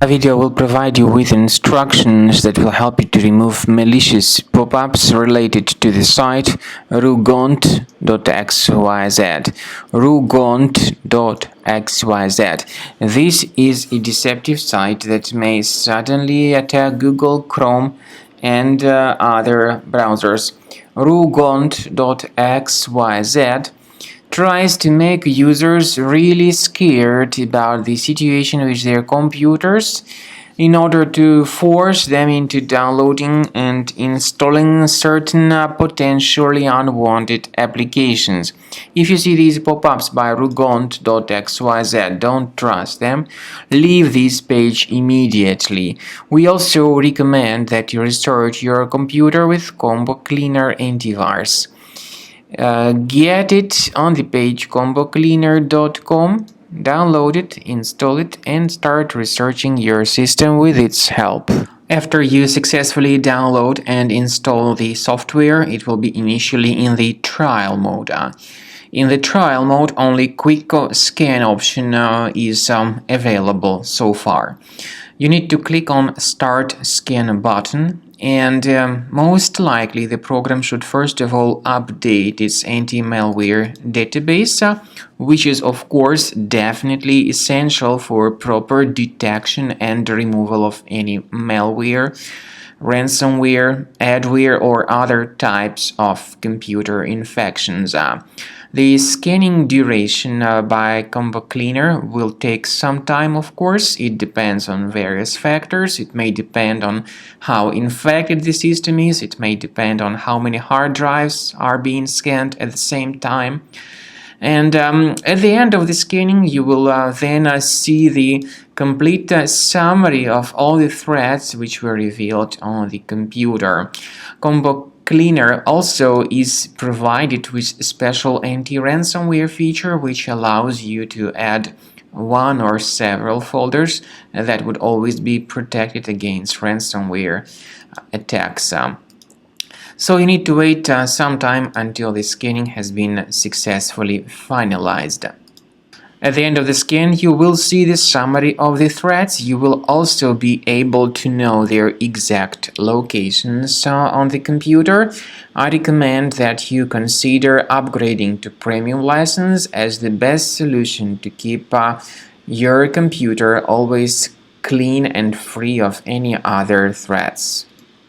A video will provide you with instructions that will help you to remove malicious pop-ups related to the site Rugont.xyz. Rugont.xyz. This is a deceptive site that may suddenly attack Google, Chrome, and other browsers. Rugont.xyz tries to make users really scared about the situation with their computers in order to force them into downloading and installing certain potentially unwanted applications. If you see these pop-ups by Rugont.xyz, don't trust them. Leave this page immediately. We also recommend that you restart your computer with Combo Cleaner antivirus. Get it on the page combocleaner.com, download it, install it, and start researching your system with its help. After you successfully download and install the software, it will be initially in the trial mode. In the trial mode, only quick scan option is available so far. You need to click on Start Scan button, and most likely the program should first of all update its anti-malware database, which is of course definitely essential for proper detection and removal of any malware, ransomware, adware, or other types of computer infections. The scanning duration by Combo Cleaner will take some time, of course. It depends on various factors. It may depend on how infected the system is. It may depend on how many hard drives are being scanned at the same time. And at the end of the scanning, you will then see the complete summary of all the threats which were revealed on the computer. Combo Cleaner also is provided with a special anti-ransomware feature which allows you to add one or several folders that would always be protected against ransomware attacks. So you need to wait some time until the scanning has been successfully finalized. At the end of the scan, you will see the summary of the threats. You will also be able to know their exact locations on the computer. I recommend that you consider upgrading to premium license as the best solution to keep your computer always clean and free of any other threats.